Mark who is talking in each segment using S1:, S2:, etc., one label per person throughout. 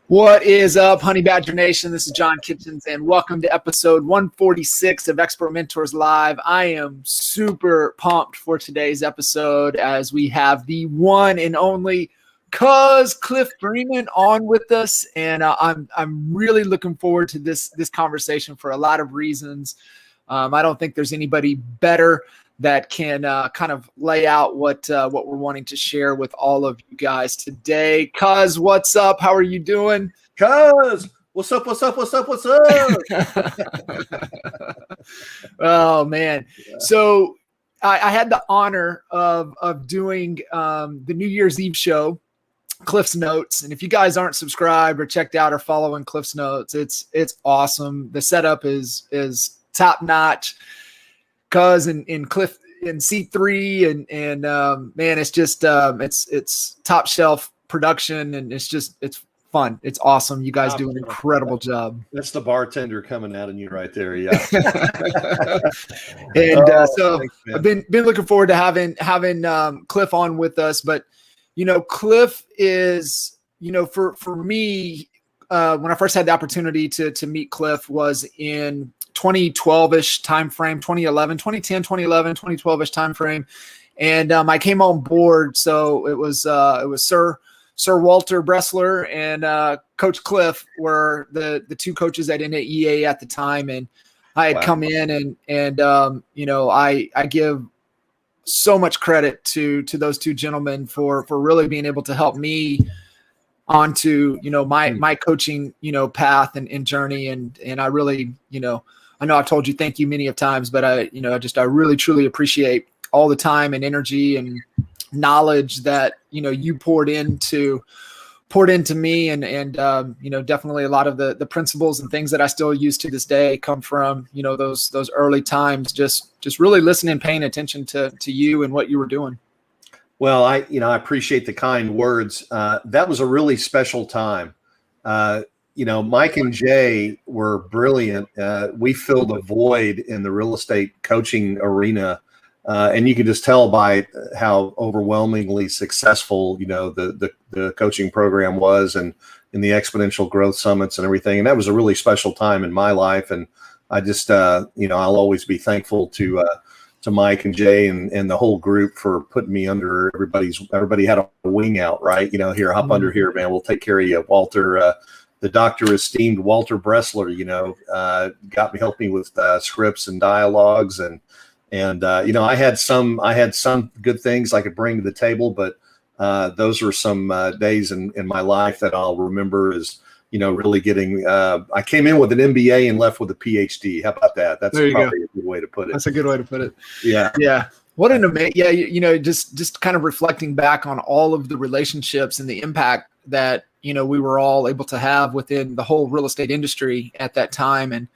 S1: What is up, Honey Badger Nation? This is John Kitchens, and welcome to episode 146 of Expert Mentors Live. I am super pumped for today's episode as we have the one and only Cliff Freeman on with us, and I'm really looking forward to this conversation for a lot of reasons. I don't think there's anybody better that can kind of lay out what we're wanting to share with all of you guys today. Cuz, what's up? How are you doing?
S2: Cuz, what's up?
S1: Oh, man. Yeah. So I had the honor of doing the New Year's Eve show, Cliff's Notes. And if you guys aren't subscribed or checked out or following Cliff's Notes, it's awesome. The setup is top notch. Cuz and Cliff in C3 and man, it's just it's top shelf production, and it's fun. It's awesome. You guys do an incredible job.
S2: That's the bartender coming out of you right there. Yeah.
S1: And so thanks, I've been looking forward to having Cliff on with us. But Cliff is, for me, when I first had the opportunity to meet Cliff was in 2012-ish time frame, 2010, 2011, 2012-ish time frame. And I came on board. So it was Sir Walter Bressler and Coach Cliff were the two coaches at NAEA at the time. And I had come in and I give so much credit to those two gentlemen for really being able to help me onto, my coaching, path and journey. And I really, I know I've told you thank you many of times, but I really truly appreciate all the time and energy and knowledge that, you poured into me. And definitely a lot of the principles and things that I still use to this day come from, those early times, just really listening, paying attention to you and what you were doing.
S2: Well, I appreciate the kind words. That was a really special time. Mike and Jay were brilliant. We filled a void in the real estate coaching arena. And you can just tell by how overwhelmingly successful, the coaching program was, and in the exponential growth summits and everything. And that was a really special time in my life. And I just, I'll always be thankful to Mike and Jay and the whole group for putting me under everybody had a wing out, right? Here, hop under here, man. We'll take care of you. Walter, the Dr. Esteemed Walter Bressler, helped me with scripts and dialogues, and I had some good things I could bring to the table, but those were some days in my life that I'll remember as really getting. I came in with an MBA and left with a PhD. How about that? That's probably a good way to put it.
S1: That's a good way to put it.
S2: Yeah.
S1: What an amazing, just kind of reflecting back on all of the relationships and the impact that, we were all able to have within the whole real estate industry at that time. And,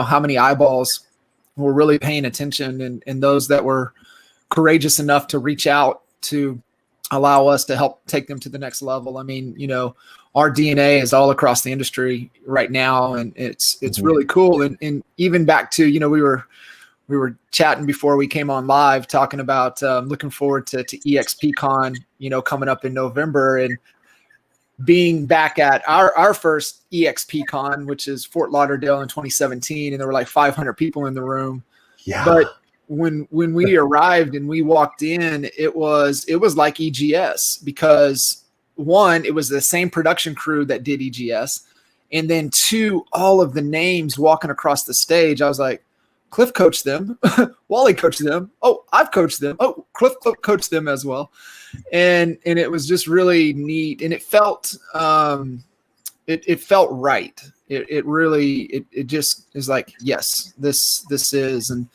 S1: how many eyeballs were really paying attention, and those that were courageous enough to reach out to allow us to help take them to the next level. I mean, our DNA is all across the industry right now, and it's really cool. And even back to, we were chatting before we came on live, talking about looking forward to eXp Con, coming up in November, and being back at our first eXp Con, which is Fort Lauderdale in 2017, and there were like 500 people in the room.
S2: Yeah.
S1: But when we arrived and we walked in, it was like EGS, because one, it was the same production crew that did EGS, and then two, all of the names walking across the stage. I was like, Cliff coached them. Wally coached them. Oh, I've coached them. Oh, Cliff coached them as well. And it was just really neat. And it felt, it felt right. It really just is like, yes, this is. And,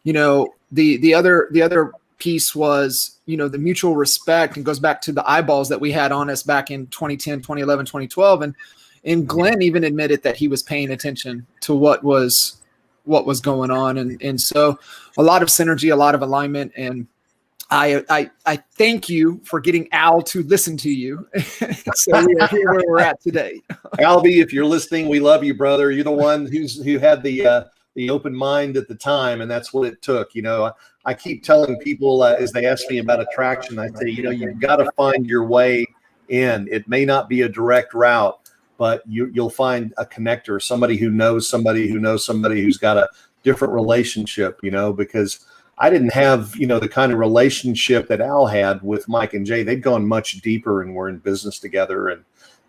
S1: the other piece was, the mutual respect, and goes back to the eyeballs that we had on us back in 2010, 2011, 2012. And Glenn even admitted that he was paying attention to what was going on. And so a lot of synergy, a lot of alignment. And I thank you for getting Al to listen to you. So we are here where we're at today.
S2: Albie, if you're listening, we love you, brother. You're the one who had the open mind at the time, and that's what it took. I keep telling people as they ask me about attraction, I say, you've got to find your way in. It may not be a direct route, but you'll find a connector, somebody who knows somebody who's got a different relationship, because I didn't have, the kind of relationship that Al had with Mike and Jay. They'd gone much deeper and were in business together.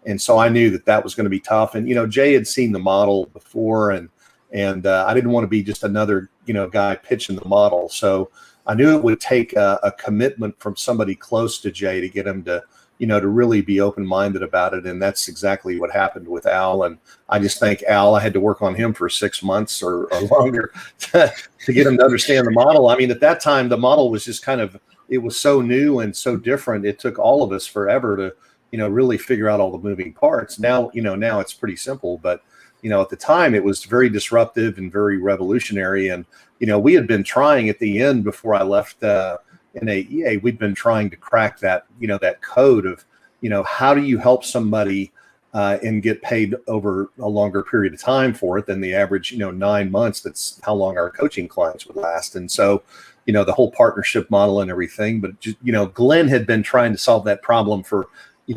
S2: And so I knew that was going to be tough. And, Jay had seen the model before, and I didn't want to be just another, guy pitching the model. So I knew it would take a commitment from somebody close to Jay to get him to, to really be open-minded about it. And that's exactly what happened with Al. And I just think Al, I had to work on him for 6 months or longer to get him to understand the model. I mean, at that time, the model was just it was so new and so different. It took all of us forever to, really figure out all the moving parts. Now, now it's pretty simple, but, at the time it was very disruptive and very revolutionary. And, we had been trying at the end before I left, in AEA, we'd been trying to crack that, that code of, how do you help somebody and get paid over a longer period of time for it than the average, 9 months. That's how long our coaching clients would last. And so, the whole partnership model and everything, but just, Glenn had been trying to solve that problem for,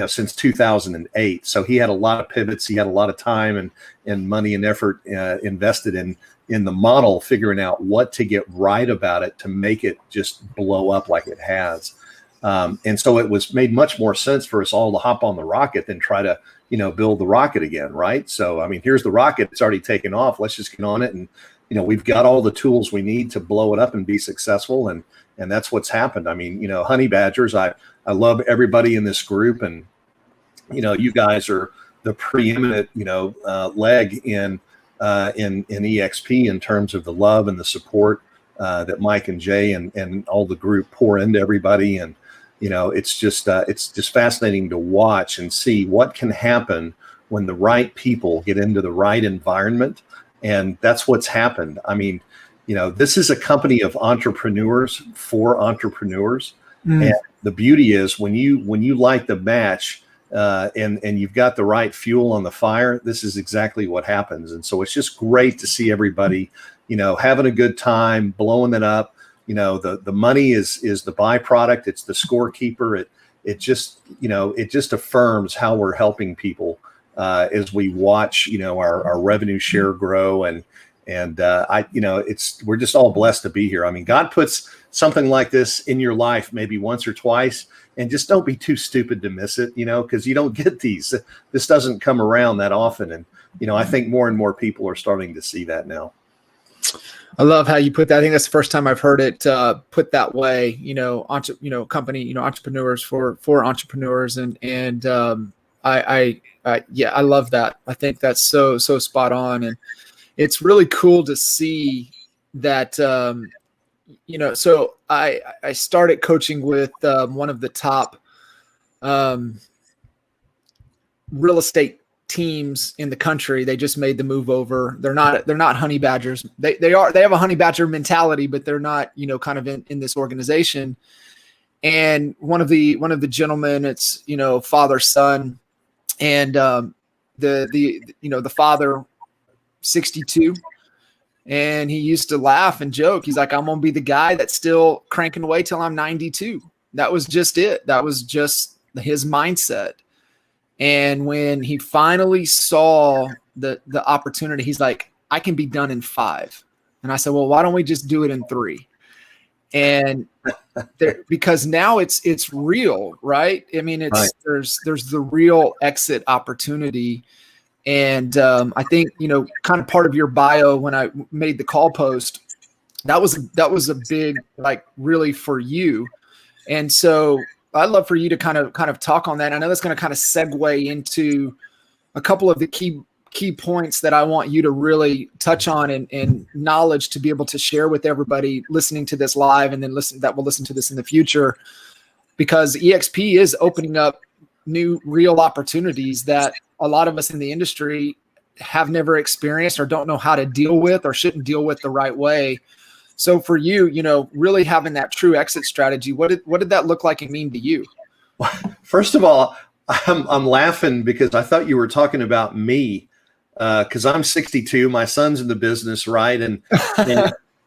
S2: since 2008. So he had a lot of pivots. He had a lot of time and money and effort invested in the model, figuring out what to get right about it to make it just blow up like it has. And so it was made much more sense for us all to hop on the rocket than try to, build the rocket again. Right. So, I mean, here's the rocket. It's already taken off. Let's just get on it. And, we've got all the tools we need to blow it up and be successful. And that's what's happened. I mean, honey badgers, I love everybody in this group. And, you guys are the preeminent, leg in eXp in terms of the love and the support that Mike and Jay and all the group pour into everybody. And, it's just fascinating to watch and see what can happen when the right people get into the right environment. And that's what's happened. I mean, this is a company of entrepreneurs for entrepreneurs. And the beauty is when you light the match and you've got the right fuel on the fire, this is exactly what happens. And so it's just great to see everybody, having a good time, blowing it up. The money is the byproduct. It's the scorekeeper. It just affirms how we're helping people as we watch, our revenue share grow. And we're just all blessed to be here. I mean, God puts something like this in your life maybe once or twice, and just don't be too stupid to miss it, because you don't get these. This doesn't come around that often. And, I think more and more people are starting to see that now.
S1: I love how you put that. I think that's the first time I've heard it put that way, company, entrepreneurs for entrepreneurs. And I love that. I think that's so spot on. And it's really cool to see that, so I started coaching with one of the top real estate teams in the country. They just made the move over. They're not honey badgers. They have a honey badger mentality, but they're not, kind of in this organization. And one of the gentlemen, it's, father, son, and the father, 62. And he used to laugh and joke. He's like, I'm going to be the guy that's still cranking away till I'm 92. That was just it. That was just his mindset. And when he finally saw the opportunity, he's like, I can be done in 5. And I said, well, why don't we just do it in 3? And because now it's real, right? I mean,
S2: Right.
S1: there's the real exit opportunity. And I think, kind of part of your bio when I made the call post, that was a big, like, really for you. And so I'd love for you to kind of talk on that. I know that's going to kind of segue into a couple of the key key points that I want you to really touch on and knowledge to be able to share with everybody listening to this live and then that will listen to this in the future, because EXP is opening up new real opportunities that a lot of us in the industry have never experienced or don't know how to deal with or shouldn't deal with the right way. So for you, really having that true exit strategy, what did that look like and mean to you?
S2: First of all, I'm laughing because I thought you were talking about me, because I'm 62. My son's in the business, right?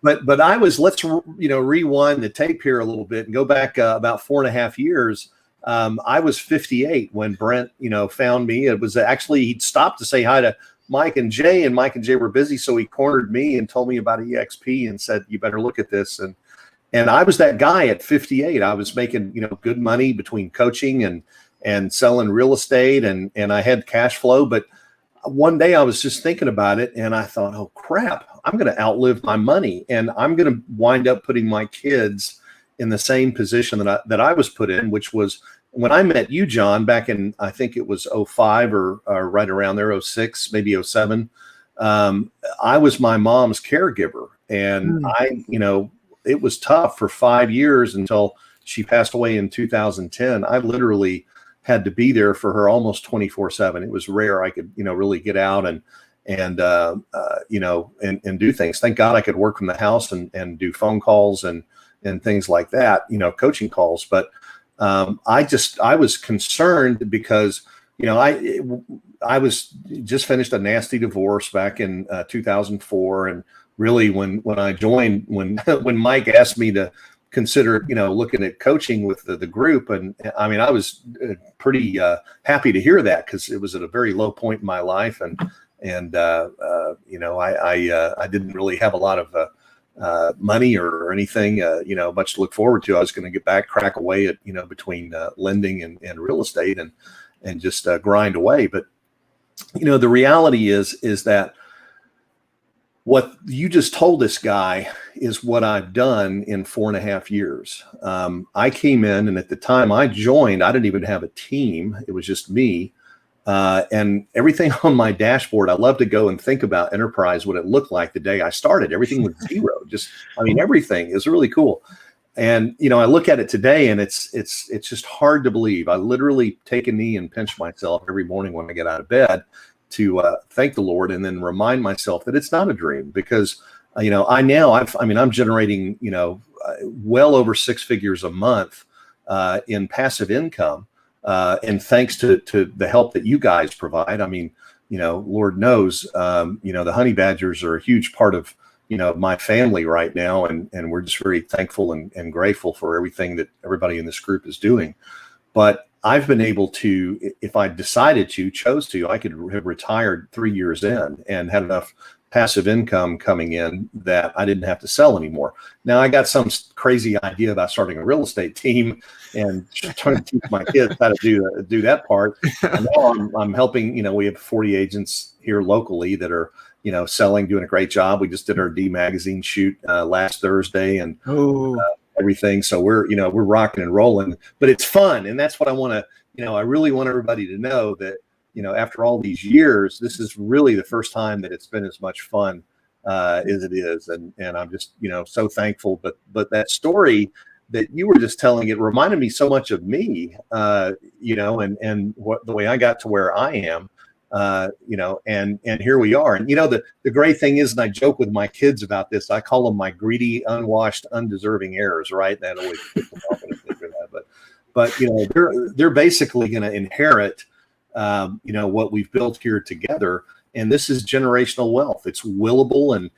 S2: But I was, let's rewind the tape here a little bit and go back about 4.5 years. I was 58 when Brent found me. It was actually, he'd stopped to say hi to Mike and Jay, and Mike and Jay were busy, so he cornered me and told me about EXP and said, "You better look at this." And I was that guy at 58. I was making good money between coaching and selling real estate, and I had cash flow. But one day I was just thinking about it, and I thought, oh crap, I'm going to outlive my money, and I'm going to wind up putting my kids in the same position that I was put in, which was when I met you, John, back in, I think it was 05 or right around there, 06, maybe 07. I was my mom's caregiver, and it was tough for 5 years until she passed away in 2010. I literally had to be there for her almost 24/7. It was rare I could, really get out and do things. Thank God I could work from the house and do phone calls and things like that, coaching calls. But I was concerned because, I was just finished a nasty divorce back in 2004. And really when I joined, when Mike asked me to consider, looking at coaching with the group. And I mean, I was pretty happy to hear that, because it was at a very low point in my life. And I didn't really have a lot of money or anything, much to look forward to. I was going to get back, crack away at, between lending and real estate and just grind away. But, the reality is that what you just told this guy is what I've done in 4.5 years. I came in, and at the time I joined, I didn't even have a team. It was just me. And everything on my dashboard, I love to go and think about enterprise, what it looked like the day I started. Everything was zero. Everything is really cool. And, I look at it today, and it's just hard to believe. I literally take a knee and pinch myself every morning when I get out of bed to thank the Lord, and then remind myself that it's not a dream, because, I'm generating, well over 6 figures a month in passive income. And thanks to the help that you guys provide. I mean, Lord knows, the honey badgers are a huge part of, my family right now. And we're just very thankful and grateful for everything that everybody in this group is doing. But I've been able to, if I decided to, chose to, I could have retired 3 years in and had enough passive income coming in that I didn't have to sell anymore. Now, I got some crazy idea about starting a real estate team and trying to teach my kids how to do that part. And now I'm helping, we have 40 agents here locally that are, selling, doing a great job. We just did our D magazine shoot last Thursday, and everything. So we're rocking and rolling, but it's fun. And that's what I want to, I really want everybody to know that, after all these years, this is really the first time that it's been as much fun as it is. And I'm just, so thankful. But that story that you were just telling, it reminded me so much of me, and what the way I got to where I am, and here we are. And, the great thing is, and I joke with my kids about this, I call them my greedy, unwashed, undeserving heirs, right? That always puts them off when I think of that. But they're basically going to inherit, what we've built here together. And this is generational wealth. It's willable. And,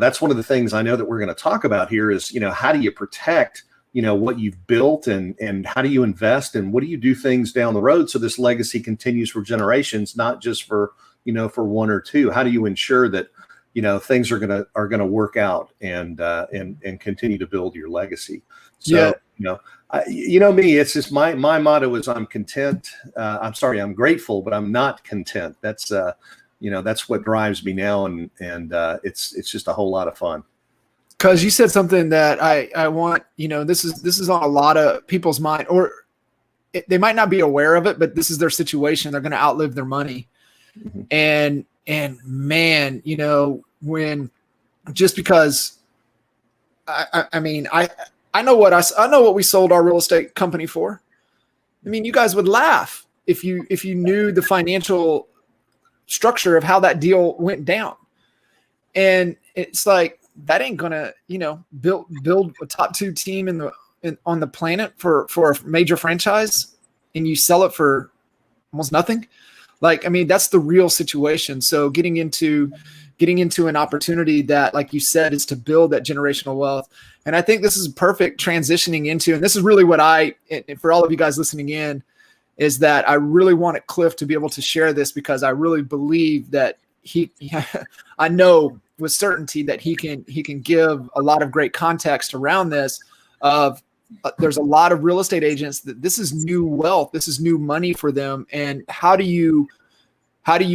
S2: that's one of the things I know that we're going to talk about here is, how do you protect, what you've built, and how do you invest, and what do you do things down the road so this legacy continues for generations, not just for, for one or two. How do you ensure that, things are going to work out and continue to build your legacy? So, me, it's just my motto is I'm content. I'm grateful, but I'm not content. That's that's what drives me now. And it's just a whole lot of fun.
S1: Because you said something that I want, this is on a lot of people's mind, or they might not be aware of it, but this is their situation. They're going to outlive their money. Mm-hmm. And And man, when just because I mean, I know I know what we sold our real estate company for. I mean, you guys would laugh if you knew the financial structure of how that deal went down. And it's like, that ain't gonna, build a top 2 team on the planet for a major franchise, and you sell it for almost nothing. Like, I mean, that's the real situation. So getting into an opportunity that, like you said, is to build that generational wealth. And I think this is perfect transitioning into, and this is really what for all of you guys listening in, is that I really wanted Cliff to be able to share this, because I really believe that I know with certainty that he can give a lot of great context around this. There's a lot of real estate agents that this is new wealth, this is new money for them, and how do you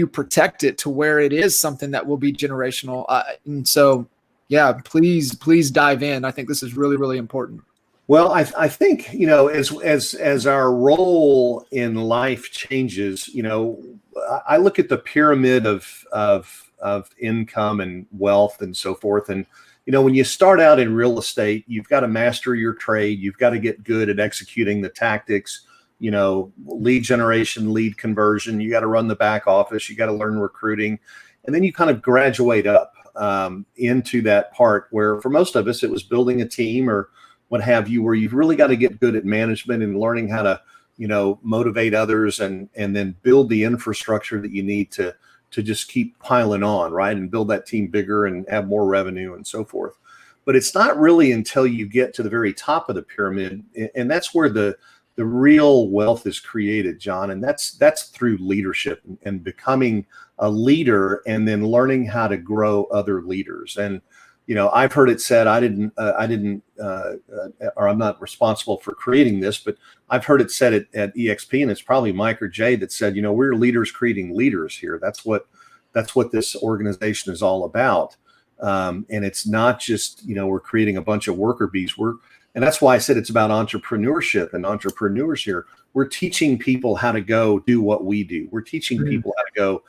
S1: protect it to where it is something that will be generational? And so, yeah, please dive in. I think this is really, really important.
S2: Well, I think, as our role in life changes, I look at the pyramid of income and wealth and so forth. And, when you start out in real estate, you've got to master your trade. You've got to get good at executing the tactics, lead generation, lead conversion. You got to run the back office. You got to learn recruiting. And then you kind of graduate up into that part where, for most of us, it was building a team or what have you, where you've really got to get good at management and learning how to, motivate others and then build the infrastructure that you need to just keep piling on, right? And build that team bigger and have more revenue and so forth. But it's not really until you get to the very top of the pyramid, and that's where the real wealth is created, John. And that's through leadership and becoming a leader, and then learning how to grow other leaders. And I've heard it said, or I'm not responsible for creating this, but I've heard it said at eXp, and it's probably Mike or Jay that said, we're leaders creating leaders here. That's what this organization is all about. And it's not just, we're creating a bunch of worker bees. And that's why I said it's about entrepreneurship and entrepreneurs here. We're teaching people how to go do what we do. We're teaching people how to go,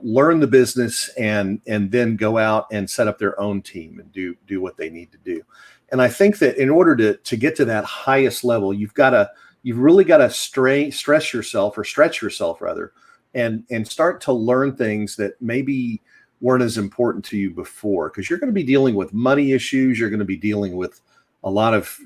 S2: learn the business and then go out and set up their own team and do what they need to do. And I think that in order to get to that highest level, you've really got to stretch yourself rather, and start to learn things that maybe weren't as important to you before, because you're going to be dealing with money issues. You're going to be dealing with a lot of,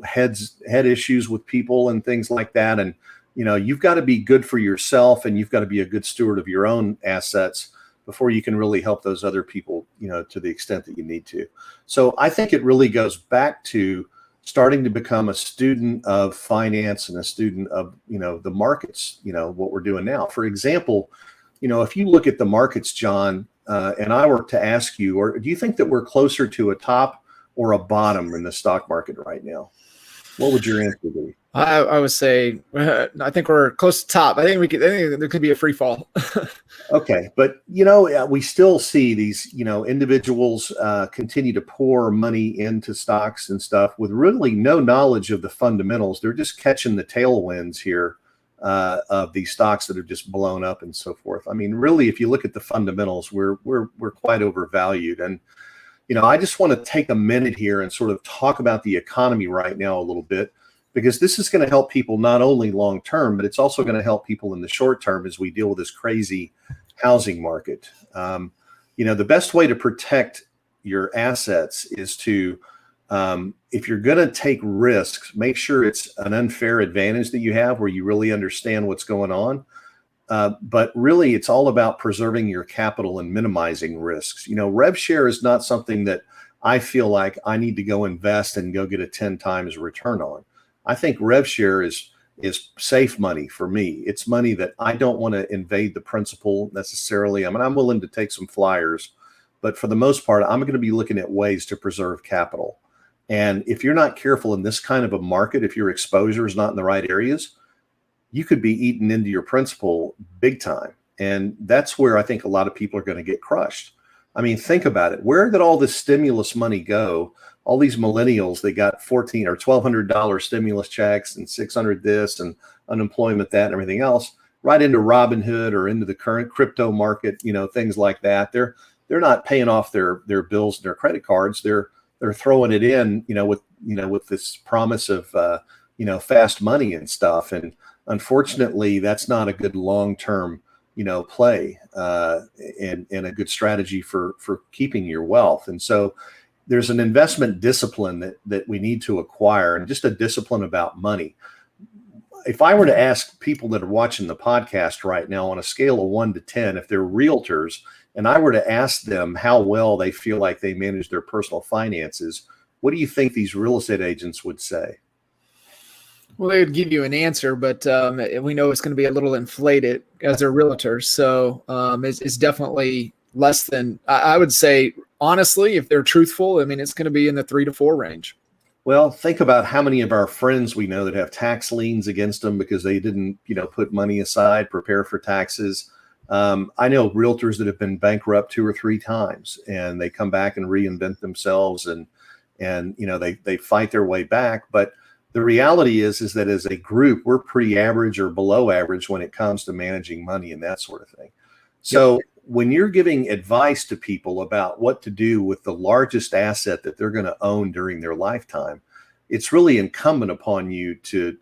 S2: head issues with people and things like that. And, you've got to be good for yourself, and you've got to be a good steward of your own assets before you can really help those other people, to the extent that you need to. So I think it really goes back to starting to become a student of finance and a student of, the markets, what we're doing now. For example, if you look at the markets, John, and I were to ask you, or do you think that we're closer to a top or a bottom in the stock market right now? What would your answer be?
S1: I would say, I think we're close to top. I think there could be a free fall.
S2: Okay. But, we still see these, individuals continue to pour money into stocks and stuff with really no knowledge of the fundamentals. They're just catching the tailwinds here of these stocks that have just blown up and so forth. I mean, really, if you look at the fundamentals, we're quite overvalued. And, I just want to take a minute here and sort of talk about the economy right now a little bit, because this is going to help people not only long term, but it's also going to help people in the short term as we deal with this crazy housing market. The best way to protect your assets is to, if you're going to take risks, make sure it's an unfair advantage that you have where you really understand what's going on. But really, it's all about preserving your capital and minimizing risks. Rev share is not something that I feel like I need to go invest and go get a 10 times return on. I think rev share is safe money for me. It's money that I don't want to invade the principal necessarily. I mean, I'm willing to take some flyers, but for the most part, I'm going to be looking at ways to preserve capital. And if you're not careful in this kind of a market, if your exposure is not in the right areas, you could be eaten into your principal big time. And that's where I think a lot of people are going to get crushed. I mean, think about it. Where did all this stimulus money go? All these millennials, they got $1,400 or $1,200 stimulus checks and $600 this and unemployment that and everything else. right into Robinhood or into the current crypto market, things like that. They're not paying off their bills and their credit cards. They're throwing it in, with this promise of fast money and stuff. And unfortunately, that's not a good long-term play and a good strategy for keeping your wealth. And so there's an investment discipline that we need to acquire, and just a discipline about money. If I were to ask people that are watching the podcast right now on a scale of 1 to 10, if they're realtors, and I were to ask them how well they feel like they manage their personal finances, what do you think these real estate agents would say?
S1: Well, they would give you an answer, but we know it's going to be a little inflated as they're realtors. So it's definitely less than, I would say, honestly, if they're truthful, I mean, it's going to be in the 3 to 4 range.
S2: Well, think about how many of our friends we know that have tax liens against them because they didn't, put money aside, prepare for taxes. I know realtors that have been bankrupt 2 or 3 times, and they come back and reinvent themselves, and they fight their way back. But the reality is that as a group, we're pretty average or below average when it comes to managing money and that sort of thing. So when you're giving advice to people about what to do with the largest asset that they're going to own during their lifetime, it's really incumbent upon you to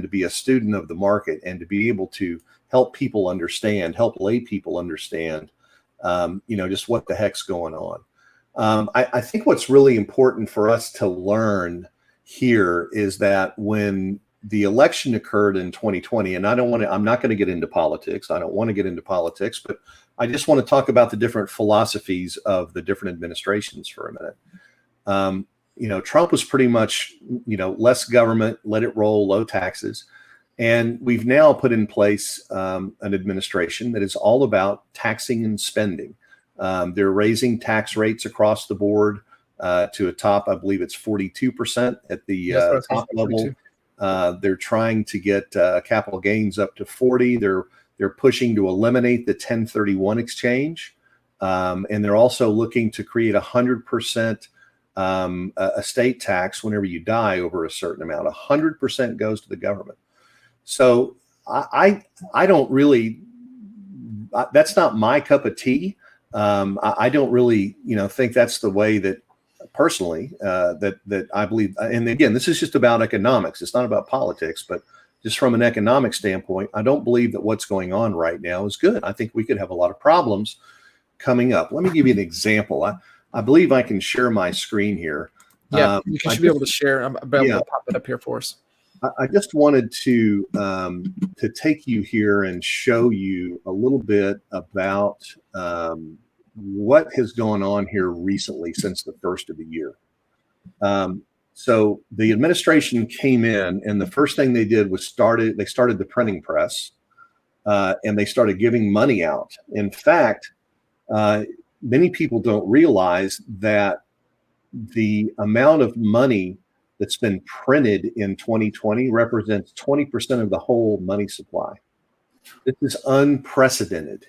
S2: be a student of the market and to be able to help people understand, help lay people understand, just what the heck's going on. I think what's really important for us to learn here is that when the election occurred in 2020, and I'm not going to get into politics. I don't want to get into politics, but I just want to talk about the different philosophies of the different administrations for a minute. Trump was pretty much, less government, let it roll, low taxes. And we've now put in place an administration that is all about taxing and spending. They're raising tax rates across the board to a top, I believe it's 42% at the top level. They're trying to get capital gains up to 40. They're pushing to eliminate the 1031 exchange. And they're also looking to create 100% estate tax whenever you die over a certain amount. 100% goes to the government. So I don't really, that's not my cup of tea. I don't really, think that's the way that personally that I believe. And again, this is just about economics. It's not about politics, but just from an economic standpoint, I don't believe that what's going on right now is good. I think we could have a lot of problems coming up. Let me give you an example. I believe I can share my screen here.
S1: Yeah, you should be able to share. I'm able to pop it up here for us.
S2: I just wanted to take you here and show you a little bit about what has gone on here recently since the first of the year. So the administration came in, and the first thing they did was they started the printing press, and they started giving money out. In fact, many people don't realize that the amount of money that's been printed in 2020 represents 20% of the whole money supply. This is unprecedented.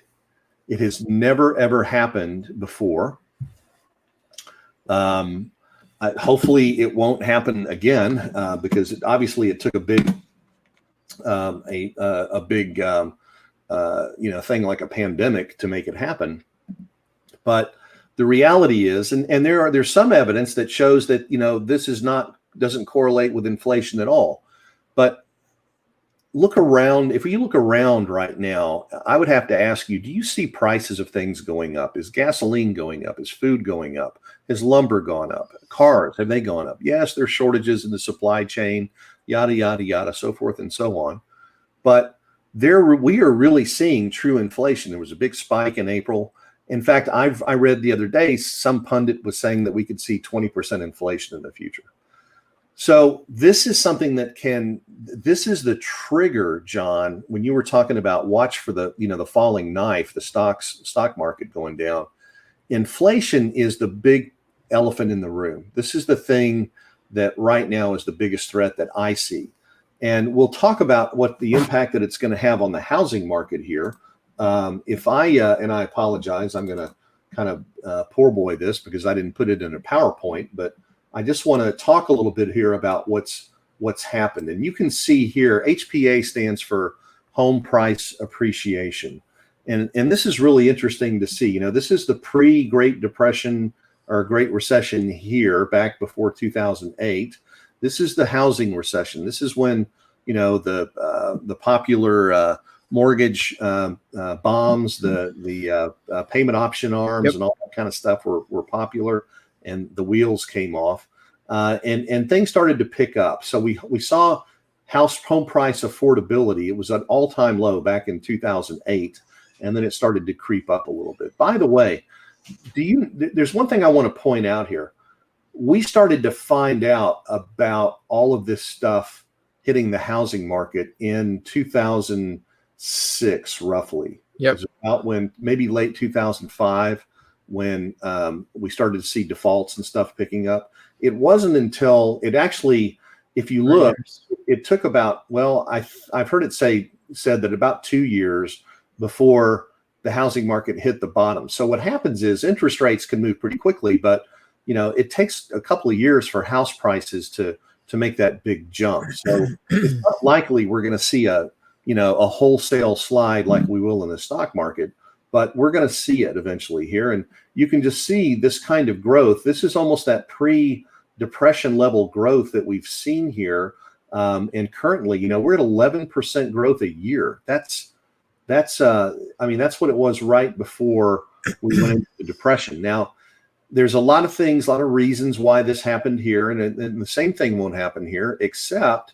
S2: It has never, ever happened before. Hopefully it won't happen again because obviously it took a big, thing like a pandemic to make it happen. But the reality is, and there's some evidence that shows that, this doesn't correlate with inflation at all. But look around. If you look around right now, I would have to ask you, do you see prices of things going up? Is gasoline going up? Is food going up? Has lumber gone up? Cars, have they gone up? Yes, there's shortages in the supply chain, yada, yada, yada, so forth and so on. But we are really seeing true inflation. There was a big spike in April. In fact, I read the other day, some pundit was saying that we could see 20% inflation in the future. So this is something this is the trigger, John, when you were talking about watch for the falling knife, the stock market going down. Inflation is the big elephant in the room. This is the thing that right now is the biggest threat that I see. And we'll talk about what the impact that it's going to have on the housing market here. And I apologize, I'm going to kind of poor boy this because I didn't put it in a PowerPoint, but I just want to talk a little bit here about what's happened. And you can see here, HPA stands for home price appreciation. And this is really interesting to see. You know, this is the pre-Great Depression or Great Recession here back before 2008. This is the housing recession. This is when, you know, the popular mortgage bombs, the payment option arms, and all that kind of stuff were popular, and the wheels came off, and things started to pick up. So we saw home price affordability. It was at all-time low back in 2008, and then it started to creep up a little bit. By the way, there's one thing I want to point out here. We started to find out about all of this stuff hitting the housing market in 2006, roughly.
S1: Yep.
S2: It was about when, maybe late 2005, when we started to see defaults and stuff picking up. It wasn't until it actually, if you look, it took about, well, I've heard it said that about 2 years before the housing market hit the bottom. So what happens is interest rates can move pretty quickly, but you know, it takes a couple of years for house prices to make that big jump. So it's not likely we're going to see a wholesale slide like we will in the stock market, but we're going to see it eventually here. And you can just see this kind of growth. This is almost that pre-depression level growth that we've seen here. And currently, you know, we're at 11% growth a year. That's what it was right before we went into the depression. Now, there's a lot of things, a lot of reasons why this happened here, and the same thing won't happen here, except,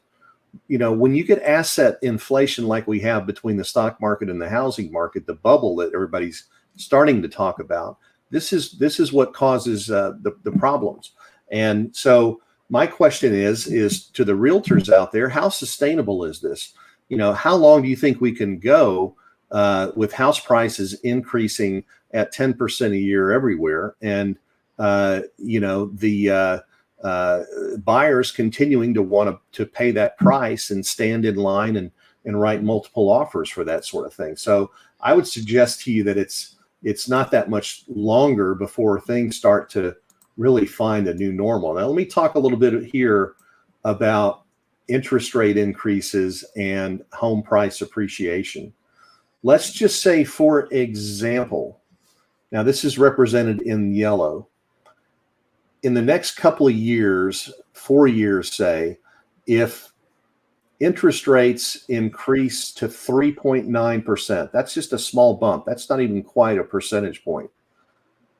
S2: you know, when you get asset inflation like we have between the stock market and the housing market, the bubble that everybody's starting to talk about, this is what causes the problems. And so my question is to the realtors out there, how sustainable is this? You know, how long do you think we can go with house prices increasing at 10% a year everywhere, and the buyers continuing to want to pay that price and stand in line and write multiple offers for that sort of thing? So I would suggest to you that it's not that much longer before things start to really find a new normal. Now, let me talk a little bit here about interest rate increases and home price appreciation. Let's just say, for example, now this is represented in yellow. In the next couple of years, 4 years, say, if interest rates increase to 3.9%, that's just a small bump. That's not even quite a percentage point.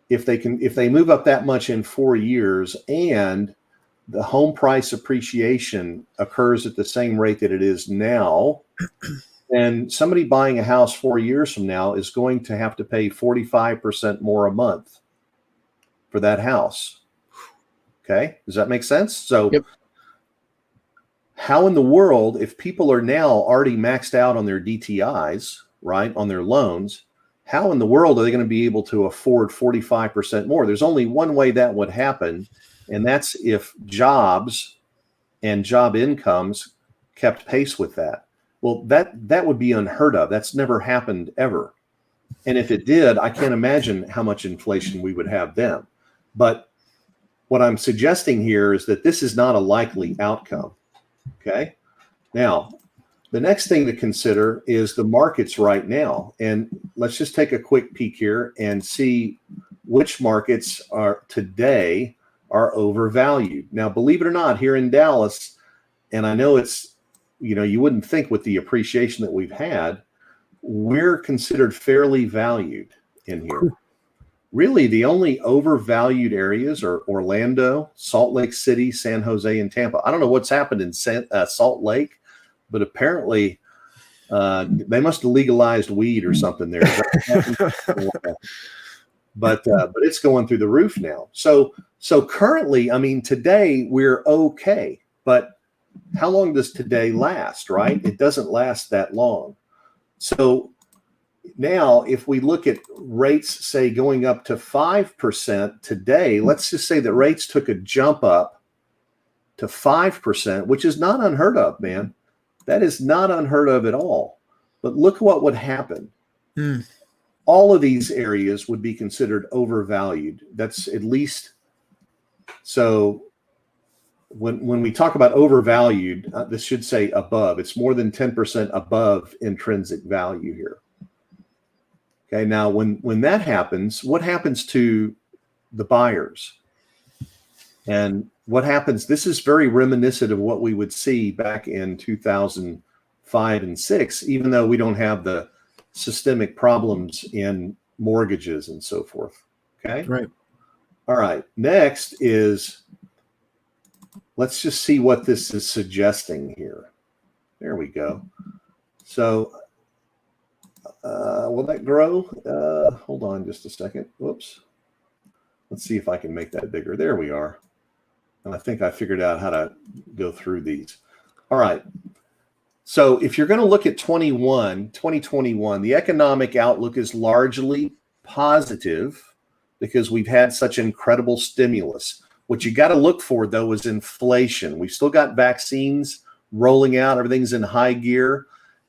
S2: If they move up that much in 4 years, and the home price appreciation occurs at the same rate that it is now, then somebody buying a house 4 years from now is going to have to pay 45% more a month for that house. Okay, does that make sense? So yep. How in the world, if people are now already maxed out on their DTIs, right, on their loans, how in the world are they going to be able to afford 45% more? There's only one way that would happen, and that's if jobs and job incomes kept pace with that. Well, that would be unheard of. That's never happened ever. And if it did, I can't imagine how much inflation we would have then. But what I'm suggesting here is that this is not a likely outcome. Okay. Now, the next thing to consider is the markets right now. And let's just take a quick peek here and see which markets today are overvalued. Now, believe it or not, here in Dallas, and I know it's, you know, you wouldn't think with the appreciation that we've had, we're considered fairly valued in here. Really, the only overvalued areas are Orlando, Salt Lake City, San Jose, and Tampa. I don't know what's happened in Salt Lake, but apparently they must have legalized weed or something there. But it's going through the roof now. So currently, I mean, today we're okay, but how long does today last, right? It doesn't last that long. So now, if we look at rates, say, going up to 5% today, let's just say that rates took a jump up to 5%, which is not unheard of, man. That is not unheard of at all. But look what would happen. All of these areas would be considered overvalued. That's at least, so when we talk about overvalued, this should say above. It's more than 10% above intrinsic value here. Okay, now when that happens, what happens to the buyers? And what happens? This is very reminiscent of what we would see back in 2005 and 6, even though we don't have the systemic problems in mortgages and so forth. Okay,
S1: Right.
S2: All right. Next is, let's just see what this is suggesting here. There we go. So will that grow? Hold on just a second. Whoops. Let's see if I can make that bigger. There we are. And I think I figured out how to go through these. All right. So if you're going to look at 2021, the economic outlook is largely positive because we've had such incredible stimulus. What you got to look for, though, is inflation. We've still got vaccines rolling out. Everything's in high gear.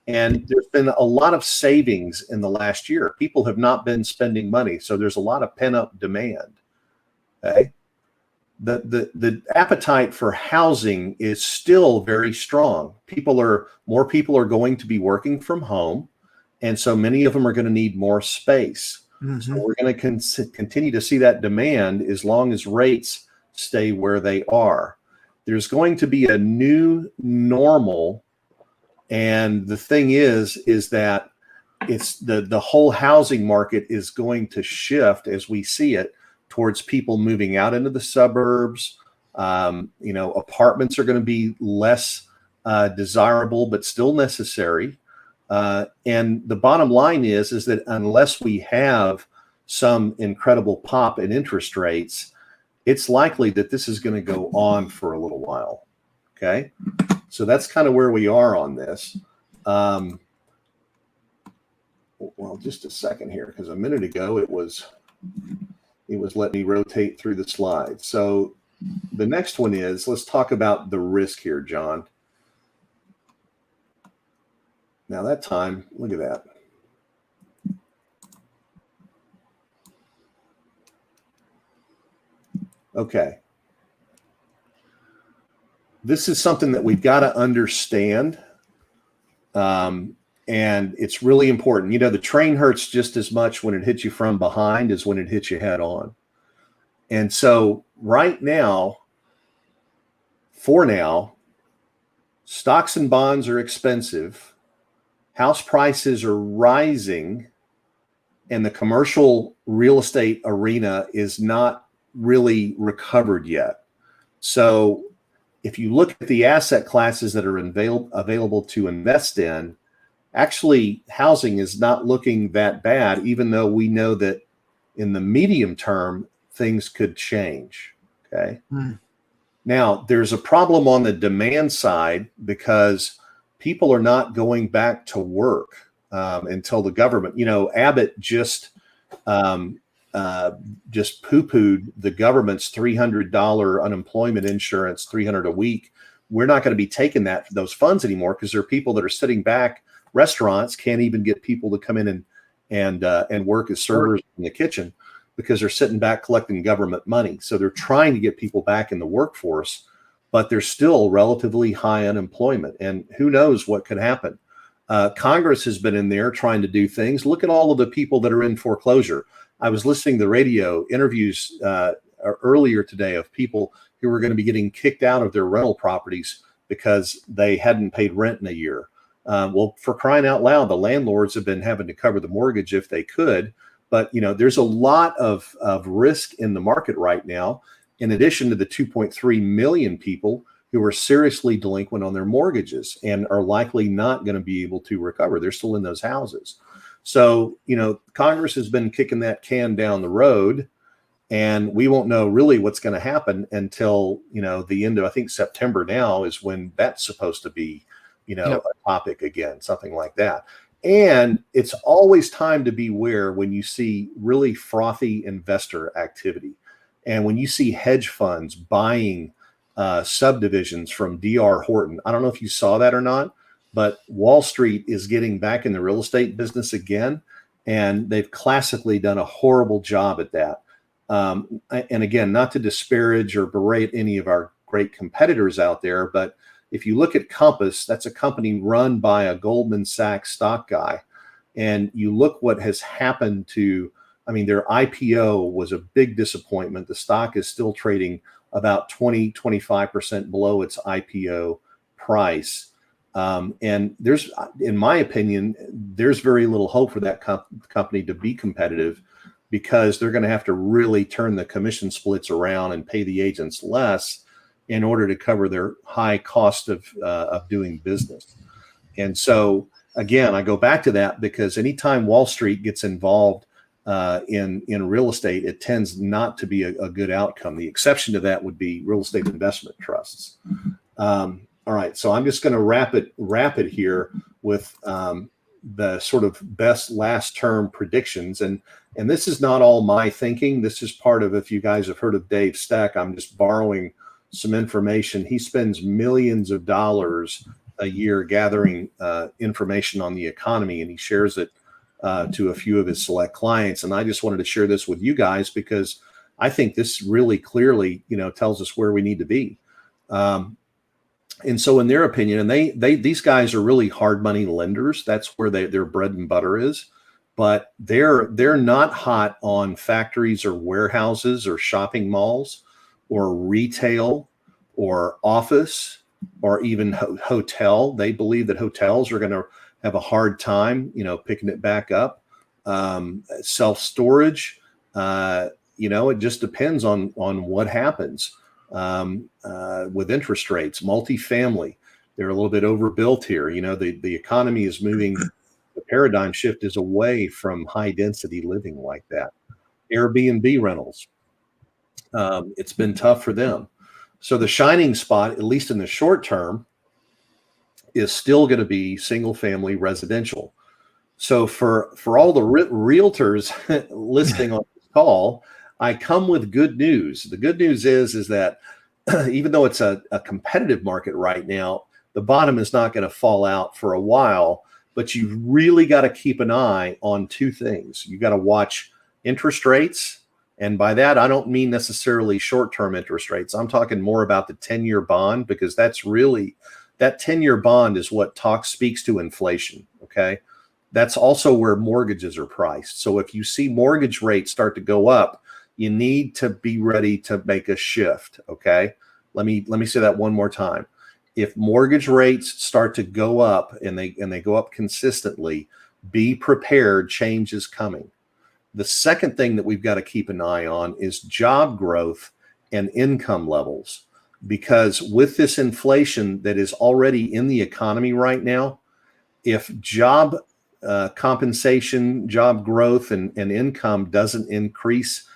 S2: And there's been a lot of savings in the last year. People have not been spending money. So there's a lot of pent-up demand. Okay. The appetite for housing is still very strong. More people are going to be working from home. And so many of them are going to need more space. Mm-hmm. So we're going to continue to see that demand as long as rates stay where they are. There's going to be a new normal. And the thing is that it's the whole housing market is going to shift as we see it towards people moving out into the suburbs. Apartments are going to be less desirable, but still necessary. And the bottom line is that unless we have some incredible pop in interest rates, it's likely that this is going to go on for a little while. Okay. So that's kind of where we are on this. Well, just a second here, because a minute ago it was letting me rotate through the slides. So the next one is, let's talk about the risk here, John. Now that time, look at that. Okay. This is something that we've got to understand. And it's really important. The train hurts just as much when it hits you from behind as when it hits you head on. And so right now, stocks and bonds are expensive. House prices are rising. And the commercial real estate arena is not really recovered yet. So if you look at the asset classes that are available to invest in, actually housing is not looking that bad, even though we know that in the medium term, things could change. Okay. Now, there's a problem on the demand side because people are not going back to work until the government, Abbott just poo-pooed the government's $300 unemployment insurance, $300 a week. We're not going to be taking those funds anymore because there are people that are sitting back. Restaurants can't even get people to come in and work as servers in the kitchen because they're sitting back collecting government money. So they're trying to get people back in the workforce, but there's still relatively high unemployment. And who knows what could happen. Congress has been in there trying to do things. Look at all of the people that are in foreclosure. I was listening to radio interviews earlier today of people who were going to be getting kicked out of their rental properties because they hadn't paid rent in a year. Well, for crying out loud, the landlords have been having to cover the mortgage if they could. But, there's a lot of risk in the market right now, in addition to the 2.3 million people who are seriously delinquent on their mortgages and are likely not going to be able to recover. They're still in those houses. So, Congress has been kicking that can down the road, and we won't know really what's going to happen until, the end of, I think, September now is when that's supposed to be, a topic again, something like that. And it's always time to beware when you see really frothy investor activity. And when you see hedge funds buying subdivisions from D.R. Horton, I don't know if you saw that or not, but Wall Street is getting back in the real estate business again. And they've classically done a horrible job at that. And again, not to disparage or berate any of our great competitors out there. But if you look at Compass, that's a company run by a Goldman Sachs stock guy. And you look what has happened to, I mean, their IPO was a big disappointment. The stock is still trading about 25% below its IPO price. And there's, in my opinion, there's very little hope for that company to be competitive, because they're going to have to really turn the commission splits around and pay the agents less in order to cover their high cost of doing business. And so, again, I go back to that because anytime Wall Street gets involved in real estate, it tends not to be a good outcome. The exception to that would be real estate investment trusts. All right, so I'm just going to wrap it here with the sort of best last term predictions, and this is not all my thinking. This is part of, if you guys have heard of Dave Stack, I'm just borrowing some information. He spends millions of dollars a year gathering information on the economy, and he shares it to a few of his select clients. And I just wanted to share this with you guys because I think this really clearly, tells us where we need to be. And so in their opinion, and these guys are really hard money lenders. That's where their bread and butter is. But they're not hot on factories or warehouses or shopping malls or retail or office or even hotel. They believe that hotels are going to have a hard time, picking it back up. Self-storage, it just depends on what happens. With interest rates, multifamily, they're a little bit overbuilt here. The economy is moving, the paradigm shift is away from high density living like that. Airbnb rentals, it's been tough for them. So the shining spot, at least in the short term, is still going to be single family residential. So for all the realtors listening on this call, I come with good news. The good news is that even though it's a competitive market right now, the bottom is not going to fall out for a while, but you've really got to keep an eye on two things. You got to watch interest rates. And by that, I don't mean necessarily short-term interest rates. I'm talking more about the 10-year bond, because that's really, that 10-year bond is what speaks to inflation. Okay. That's also where mortgages are priced. So if you see mortgage rates start to go up, you need to be ready to make a shift. Okay. Let me say that one more time. If mortgage rates start to go up and they go up consistently, be prepared, change is coming. The second thing that we've got to keep an eye on is job growth and income levels, because with this inflation that is already in the economy right now, if job compensation, job growth, and income doesn't increase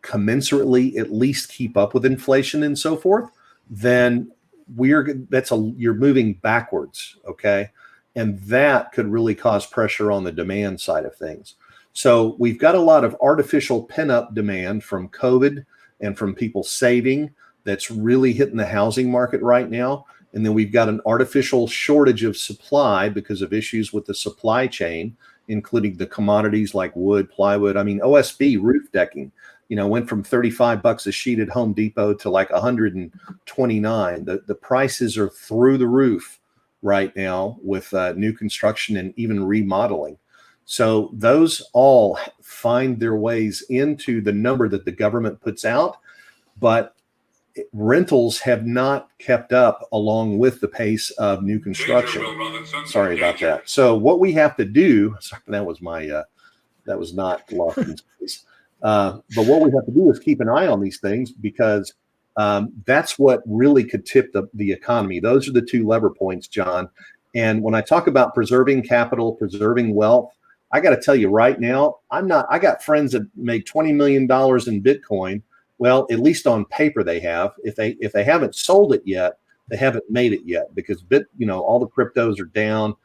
S2: commensurately, at least keep up with inflation and so forth, then you're moving backwards. Okay. And that could really cause pressure on the demand side of things. So we've got a lot of artificial pent-up demand from COVID and from people saving that's really hitting the housing market right now. And then we've got an artificial shortage of supply because of issues with the supply chain, including the commodities like wood, plywood. I mean, OSB roof decking, went from $35 a sheet at Home Depot to like $129. The prices are through the roof right now with new construction and even remodeling. So those all find their ways into the number that the government puts out, but rentals have not kept up along with the pace of new construction. Sorry about that. So what we have to do, sorry, that was not lost in space. But what we have to do is keep an eye on these things, because that's what really could tip the economy. Those are the two lever points, John. And when I talk about preserving capital, preserving wealth, I got to tell you right now, I got friends that make $20 million in Bitcoin. Well, at least on paper they have. If they haven't sold it yet, they haven't made it yet, because all the cryptos are down.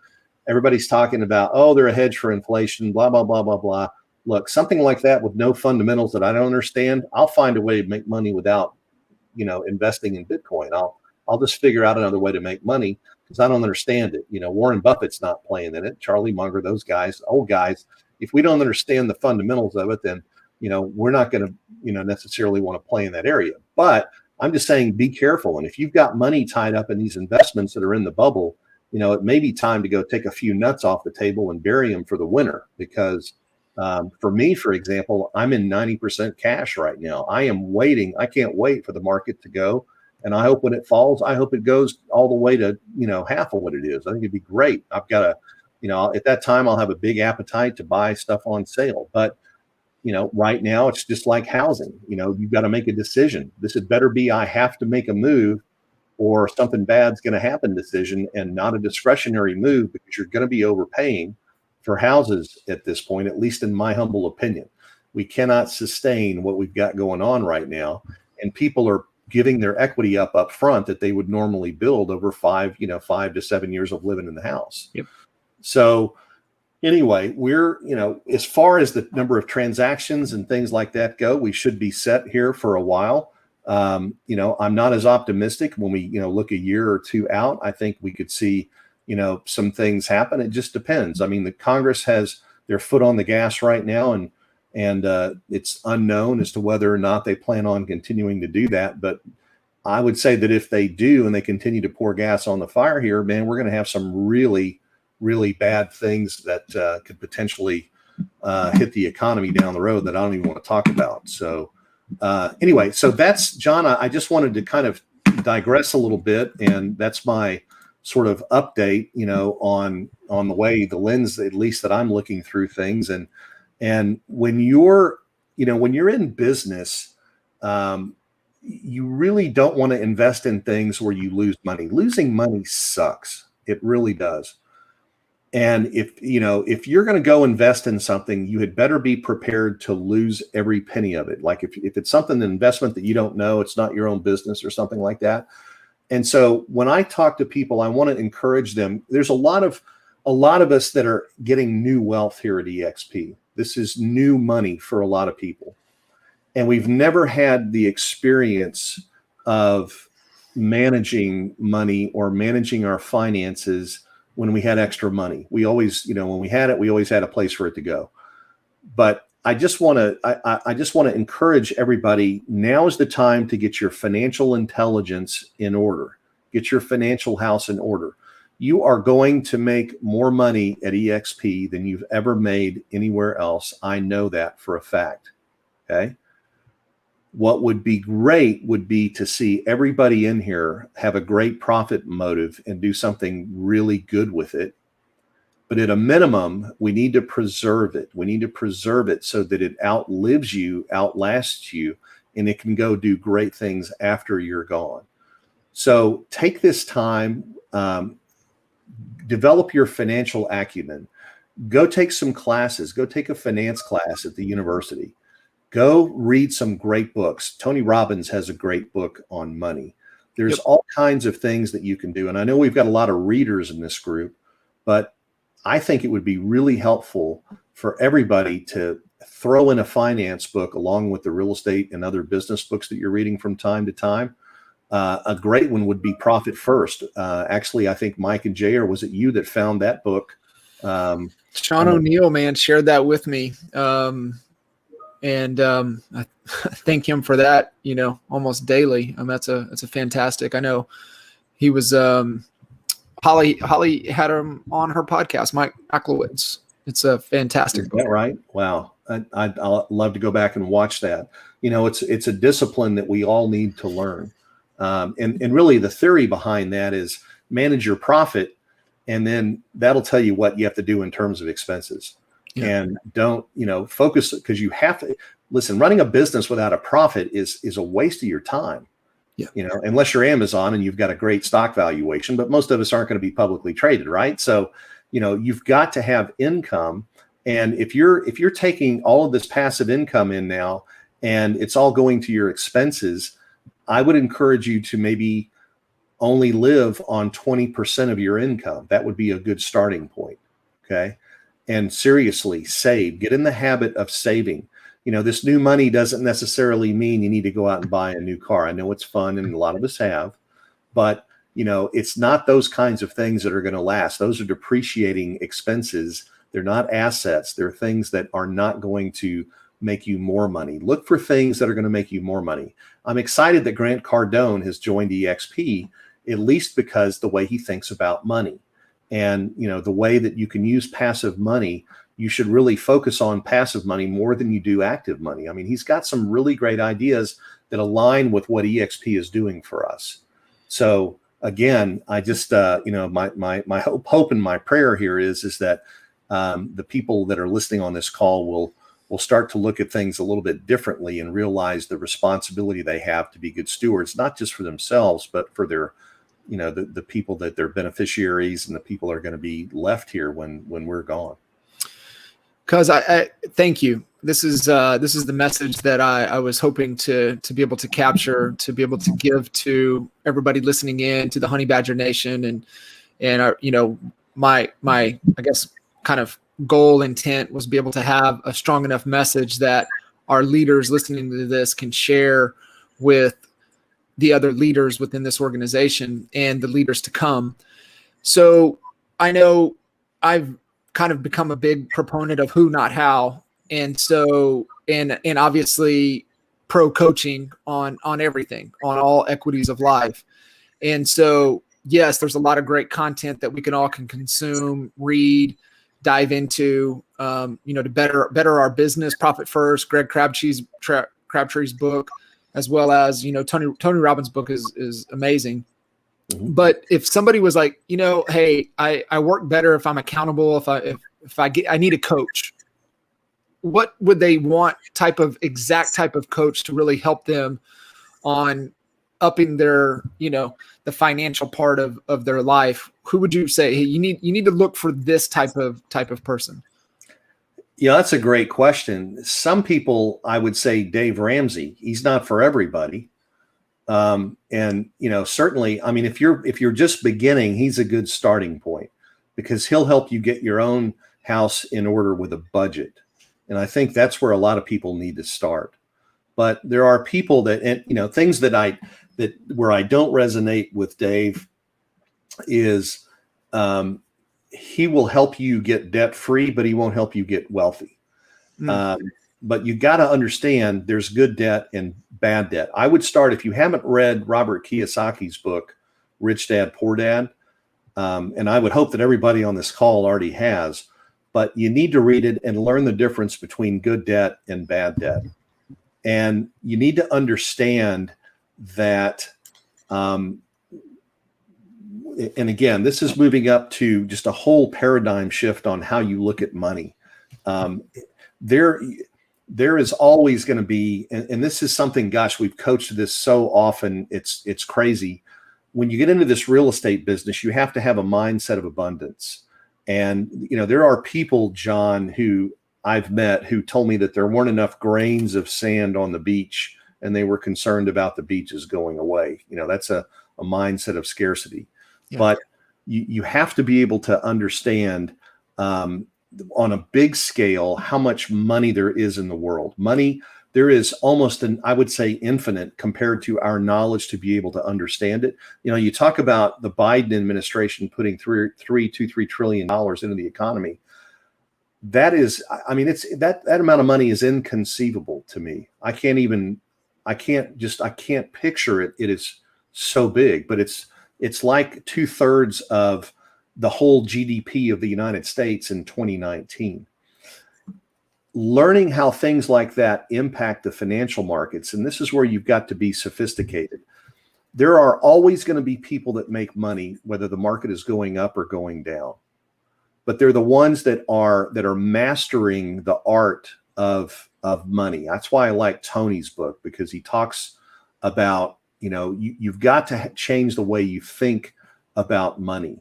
S2: Everybody's talking about, they're a hedge for inflation, blah, blah, blah, blah, blah. Look, something like that with no fundamentals that I don't understand, I'll find a way to make money without, investing in Bitcoin. I'll just figure out another way to make money, because I don't understand it. Warren Buffett's not playing in it. Charlie Munger, those guys, old guys. If we don't understand the fundamentals of it, then, we're not going to, necessarily want to play in that area. But I'm just saying, be careful. And if you've got money tied up in these investments that are in the bubble, it may be time to go take a few nuts off the table and bury them for the winter. Because for me, for example, I'm in 90% cash right now. I am waiting. I can't wait for the market to go. And I hope when it falls, I hope it goes all the way to, half of what it is. I think it'd be great. I've got at that time, I'll have a big appetite to buy stuff on sale. But, right now it's just like housing. You've got to make a decision. This had better be, I have to make a move or something bad's going to happen decision, and not a discretionary move, because you're going to be overpaying for houses at this point, at least in my humble opinion. We cannot sustain what we've got going on right now. And people are giving their equity up front that they would normally build over 5 to 7 years of living in the house.
S1: Yep.
S2: So anyway, we're, as far as the number of transactions and things like that go, we should be set here for a while. I'm not as optimistic when we, look a year or two out. I think we could see, some things happen. It just depends. I mean, the Congress has their foot on the gas right now, and it's unknown as to whether or not they plan on continuing to do that. But I would say that if they do and they continue to pour gas on the fire here, man, we're going to have some really, really bad things that could potentially hit the economy down the road that I don't even want to talk about. So anyway, so that's, John, I just wanted to kind of digress a little bit, and that's my sort of update, on the lens, at least, that I'm looking through things. And when you're in business, you really don't want to invest in things where you lose money. Losing money sucks. It really does. And if you're going to go invest in something, you had better be prepared to lose every penny of it. Like if it's something, an investment that you don't know, it's not your own business or something like that. And so when I talk to people, I want to encourage them. There's a lot of us that are getting new wealth here at eXp. This is new money for a lot of people. And we've never had the experience of managing money or managing our finances when we had extra money. We always, when we had it, we always had a place for it to go. But I just want to encourage everybody. Now is the time to get your financial intelligence in order. Get your financial house in order. You are going to make more money at eXp than you've ever made anywhere else. I know that for a fact. Okay. What would be great would be to see everybody in here have a great profit motive and do something really good with it. But at a minimum, we need to preserve it. We need to preserve it so that it outlives you, outlasts you, and it can go do great things after you're gone. So take this time, develop your financial acumen. Go take some classes. Go take a finance class at the university. Go read some great books. Tony Robbins has a great book on money. There's all kinds of things that you can do. And I know we've got a lot of readers in this group, but I think it would be really helpful for everybody to throw in a finance book along with the real estate and other business books that you're reading from time to time. A great one would be Profit First. Actually, I think Mike and Jay, or was it you that found that book?
S1: Sean O'Neill, man, shared that with me. And I thank him for that, almost daily. That's a fantastic. I know he was Holly had him on her podcast, Mike Aklowitz. It's a fantastic book.
S2: Right? Wow. I'd love to go back and watch that. It's a discipline that we all need to learn. And really the theory behind that is manage your profit, and then that'll tell you what you have to do in terms of expenses. Yeah. And don't, focus, because you have to listen. Running a business without a profit is a waste of your time. Yeah. Unless you're Amazon and you've got a great stock valuation, but most of us aren't going to be publicly traded, right? So, you've got to have income. And if you're taking all of this passive income in now and it's all going to your expenses, I would encourage you to maybe only live on 20% of your income. That would be a good starting point. Okay. And seriously, save. Get in the habit of saving. This new money doesn't necessarily mean you need to go out and buy a new car. I know it's fun, and a lot of us have, but it's not those kinds of things that are going to last. Those are depreciating expenses. They're not assets. They're things that are not going to make you more money. Look for things that are going to make you more money. I'm excited that Grant Cardone has joined eXp, at least because the way he thinks about money and, the way that you can use passive money. You should really focus on passive money more than you do active money. I mean, he's got some really great ideas that align with what eXp is doing for us. So again, I just, my hope and my prayer here is that the people that are listening on this call will start to look at things a little bit differently and realize the responsibility they have to be good stewards, not just for themselves, but for their, the people that they're beneficiaries and the people that are going to be left here when we're gone.
S1: Because I thank you. This is the message that I was hoping to be able to capture, to be able to give to everybody listening in, to the Honey Badger Nation, and our, my I guess kind of goal intent was to be able to have a strong enough message that our leaders listening to this can share with the other leaders within this organization and the leaders to come. So I know I've kind of become a big proponent of who, not how. And so, and obviously pro coaching on everything, on all equities of life. And so, yes, there's a lot of great content that we can consume, read, dive into, to better our business, Profit First, Greg Crabtree's book, as well as, Tony Robbins' book is amazing. Mm-hmm. But if somebody was like, hey, I work better if I'm accountable, if I need a coach, what would they want exact type of coach to really help them on upping their, the financial part of their life? Who would you say, hey, you need to look for this type of person?
S2: Yeah, that's a great question. Some people, I would say Dave Ramsey. He's not for everybody. And certainly, I mean, if you're just beginning, he's a good starting point because he'll help you get your own house in order with a budget. And I think that's where a lot of people need to start. But there are people that, and things where I don't resonate with Dave is, he will help you get debt free, but he won't help you get wealthy. But you got to understand there's good debt and bad debt. I would start, if you haven't read Robert Kiyosaki's book, Rich Dad, Poor Dad, and I would hope that everybody on this call already has, but you need to read it and learn the difference between good debt and bad debt. And you need to understand that, and again, this is moving up to just a whole paradigm shift on how you look at money. There is always going to be, and this is something, gosh, we've coached this so often, it's crazy. When you get into this real estate business, you have to have a mindset of abundance. And, there are people, John, who I've met who told me that there weren't enough grains of sand on the beach and they were concerned about the beaches going away. That's a mindset of scarcity. Yeah. But you have to be able to understand, on a big scale, how much money there is in the world. Money, there is almost I would say infinite compared to our knowledge to be able to understand it. You talk about the Biden administration putting $3 trillion into the economy. That is, I mean, it's that amount of money is inconceivable to me. I can't picture it. It is so big, but it's like 2/3 of the whole GDP of the United States in 2019. Learning how things like that impact the financial markets, and this is where you've got to be sophisticated. There are always going to be people that make money, whether the market is going up or going down. But they're the ones that are mastering the art of money. That's why I like Tony's book, because he talks about, you've got to change the way you think about money.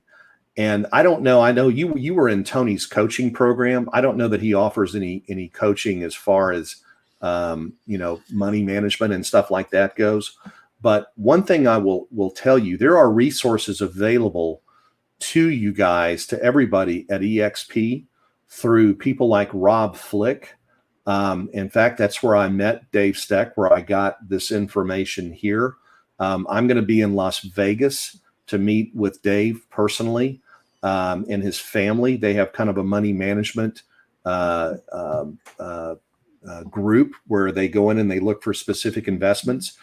S2: And I don't know, I know you were in Tony's coaching program. I don't know that he offers any coaching as far as, money management and stuff like that goes. But one thing I will tell you, there are resources available to you guys, to everybody at eXp through people like Rob Flick. In fact, that's where I met Dave Steck, where I got this information here. I'm going to be in Las Vegas to meet with Dave personally. And his family. They have kind of a money management group group where they go in and they look for specific investments.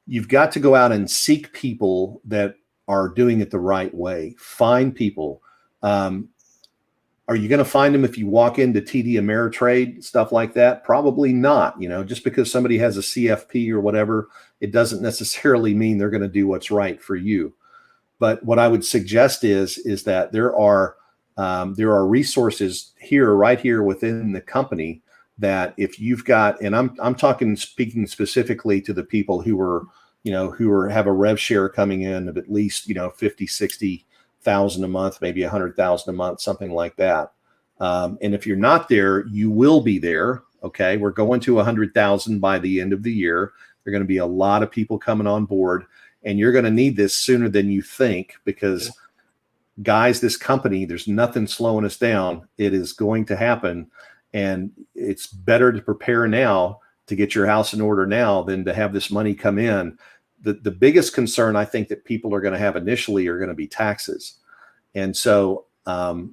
S2: You've got to go out and seek people that are doing it the right way. Find people. Are you going to find them if you walk into TD Ameritrade, stuff like that? Probably not. Just because somebody has a CFP or whatever, it doesn't necessarily mean they're going to do what's right for you. But what I would suggest is that there are resources right here within the company that if you've got, and I'm speaking specifically to the people who have a rev share coming in of at least 50, 60,000 a month, maybe 100,000 a month, something like that. And if you're not there, you will be there. Okay, we're going to 100,000 by the end of the year. There are going to be a lot of people coming on board, and you're going to need this sooner than you think because, guys, this company, there's nothing slowing us down. It is going to happen, and it's better to prepare now to get your house in order now than to have this money come in. The biggest concern I think that people are going to have initially are going to be taxes. And so I'm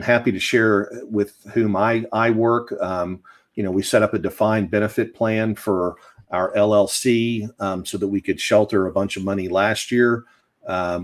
S2: happy to share with whom I work. We set up a defined benefit plan for our LLC so that we could shelter a bunch of money last year.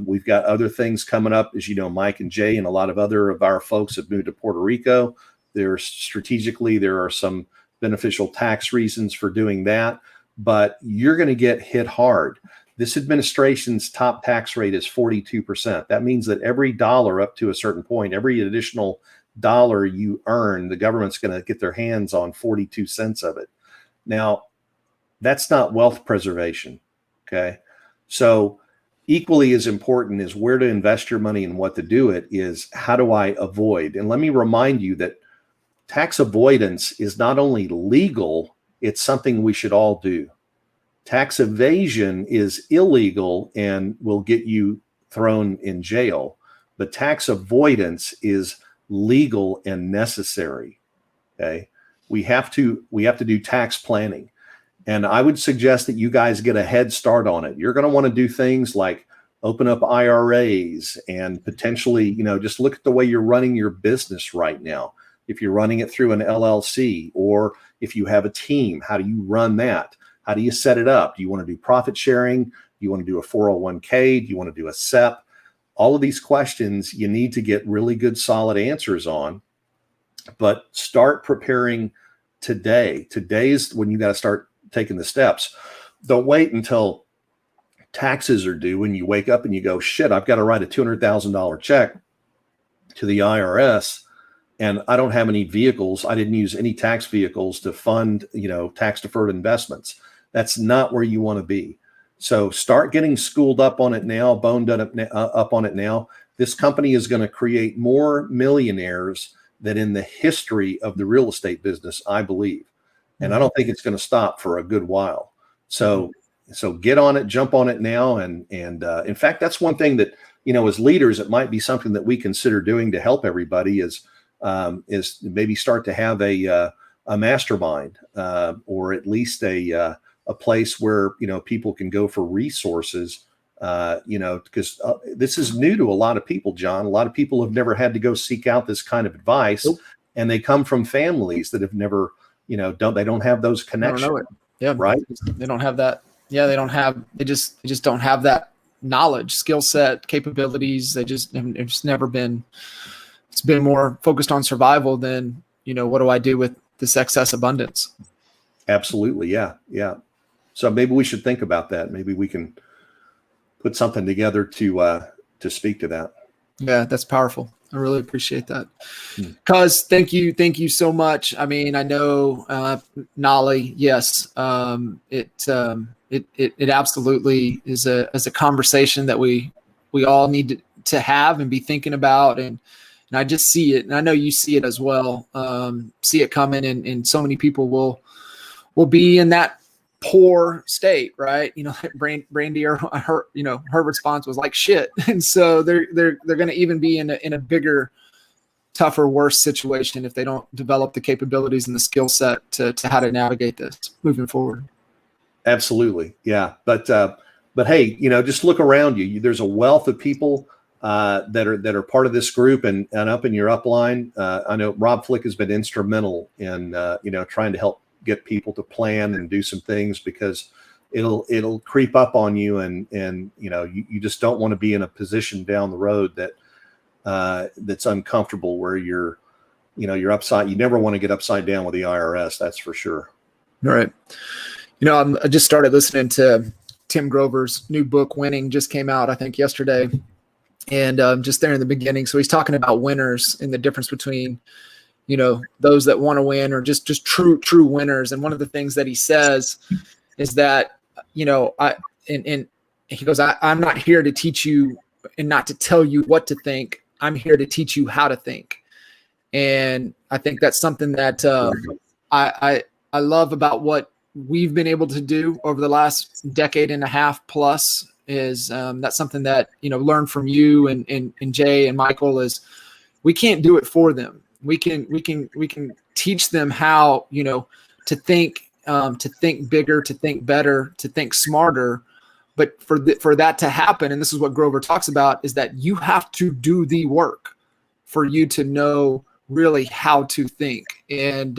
S2: We've got other things coming up. As you know, Mike and Jay and a lot of other of our folks have moved to Puerto Rico. There are some beneficial tax reasons for doing that, but you're going to get hit hard. This administration's top tax rate is 42%. That means that every dollar up to a certain point, every additional dollar you earn, the government's going to get their hands on 42 cents of it. Now, that's not wealth preservation. Okay. So equally as important as where to invest your money and what to do it is how do I avoid? And let me remind you that tax avoidance is not only legal, it's something we should all do. Tax evasion is illegal and will get you thrown in jail, but tax avoidance is legal and necessary. Okay. We have to do tax planning. And I would suggest that you guys get a head start on it. You're going to want to do things like open up IRAs and potentially, just look at the way you're running your business right now. If you're running it through an LLC, or if you have a team, how do you run that? How do you set it up? Do you want to do profit sharing? Do you want to do a 401k? Do you want to do a SEP? All of these questions you need to get really good, solid answers on, but start preparing today. Today is when you got to start taking the steps. Don't wait until taxes are due and you wake up and you go, shit, I've got to write a $200,000 check to the IRS. And I don't have any vehicles. I didn't use any tax vehicles to fund, tax deferred investments. That's not where you want to be. So start getting schooled up on it now, boned up on it now. This company is going to create more millionaires than in the history of the real estate business, I believe. And I don't think it's going to stop for a good while. So get on it, jump on it now. And in fact, that's one thing that, as leaders, it might be something that we consider doing to help everybody is maybe start to have a mastermind or at least a place where, people can go for resources, because this is new to a lot of people, John. A lot of people have never had to go seek out this kind of advice. Nope. And they come from families that have never, they don't have those connections.
S1: I don't know it. Yeah.
S2: Right.
S1: They don't have that. Yeah. They just don't have that knowledge, skill set, capabilities. It's never been, it's been more focused on survival than, what do I do with this excess abundance?
S2: Absolutely. Yeah. Yeah. So maybe we should think about that. Maybe we can put something together to speak to that.
S1: Yeah, that's powerful. I really appreciate that. Cuz thank you so much. I mean, I know Nolly, yes. It absolutely is a conversation that we all need to have and be thinking about, and I just see it, and I know you see it as well. See it coming, and so many people will be in that poor state, right? Brandy, or her response was like shit, and so they're going to even be in a bigger, tougher, worse situation if they don't develop the capabilities and the skill set to how to navigate this moving forward.
S2: Absolutely, yeah. But hey, just look around you. There's a wealth of people that are part of this group and up in your upline. I know Rob Flick has been instrumental in trying to help get people to plan and do some things, because it'll creep up on you, and you just don't want to be in a position down the road that's uncomfortable, where you're upside. You never want to get upside down with the IRS. That's for sure.
S1: All right. I just started listening to Tim Grover's new book, Winning, just came out, I think, yesterday. And just there in the beginning. So he's talking about winners and the difference between, those that want to win or just true winners. And one of the things that he says is that, and he goes, I'm not here to teach you and not to tell you what to think. I'm here to teach you how to think. And I think that's something that I love about what we've been able to do over the last decade and a half plus, is that's something that, learned from you and Jay and Michael, is we can't do it for them. We can teach them how, to think bigger, to think better, to think smarter. But for that to happen, and this is what Grover talks about, is that you have to do the work for you to know really how to think. And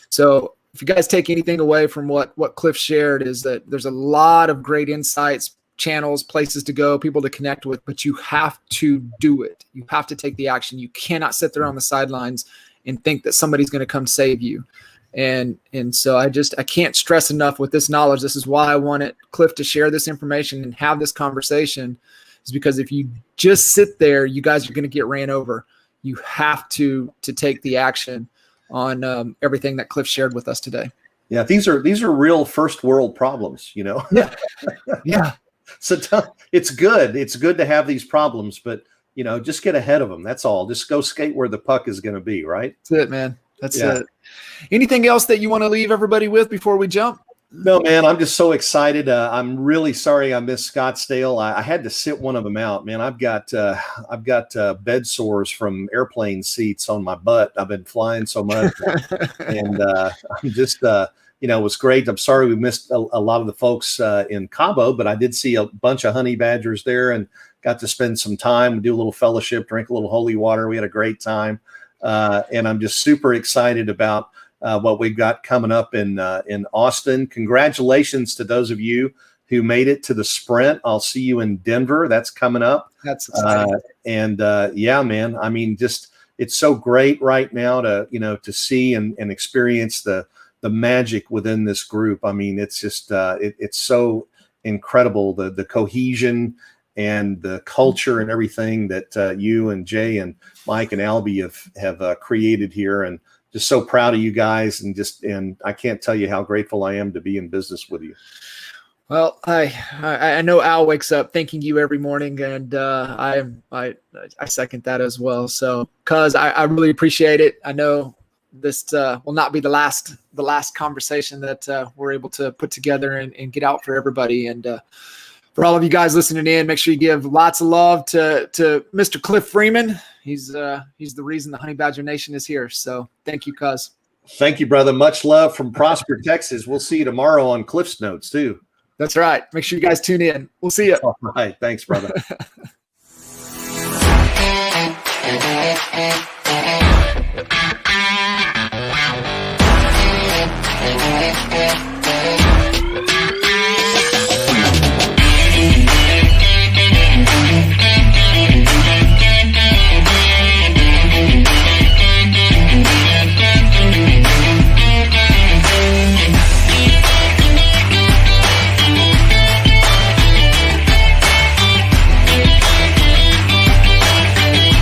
S1: so if you guys take anything away from what Cliff shared, is that there's a lot of great insights, channels, places to go, people to connect with, but you have to do it. You have to take the action. You cannot sit there on the sidelines and think that somebody's going to come save you. And so I can't stress enough with this knowledge. This is why I wanted Cliff to share this information and have this conversation, is because if you just sit there, you guys are going to get ran over. You have to take the action on everything that Cliff shared with us today.
S2: Yeah, these are real first world problems,
S1: Yeah. Yeah.
S2: So it's good. It's good to have these problems, but just get ahead of them. That's all. Just go skate where the puck is going to be, right?
S1: That's it, man. That's it. Anything else that you want to leave everybody with before we jump?
S2: No, man, I'm just so excited. I'm really sorry I missed Scottsdale. I had to sit one of them out, man. I've got bed sores from airplane seats on my butt. I've been flying so much, and I'm just it was great. I'm sorry we missed a lot of the folks in Cabo, but I did see a bunch of honey badgers there and got to spend some time, do a little fellowship, drink a little holy water. We had a great time, and I'm just super excited about what we've got coming up in Austin. Congratulations to those of you who made it to the sprint. I'll see you in Denver. That's coming up.
S1: That's exciting.
S2: Yeah, man. I mean, just it's so great right now to see and experience the magic within this group. I mean, it's just it's so incredible, the cohesion and the culture and everything that you and Jay and Mike and Albie have created here, and just so proud of you guys, and I can't tell you how grateful I am to be in business with you.
S1: Well, I know Al wakes up thanking you every morning, and I second that as well. So, cuz I really appreciate it. I know this will not be the last conversation that we're able to put together and get out for everybody. And for all of you guys listening in, make sure you give lots of love to Mr. Cliff Freeman. He's the reason the Honey Badger Nation is here. So thank you, cuz.
S2: Thank you, brother. Much love from Prosper, Texas. We'll see you tomorrow on Cliff's Notes too.
S1: That's right. Make sure you guys tune in. We'll see you.
S2: All right. Thanks, brother.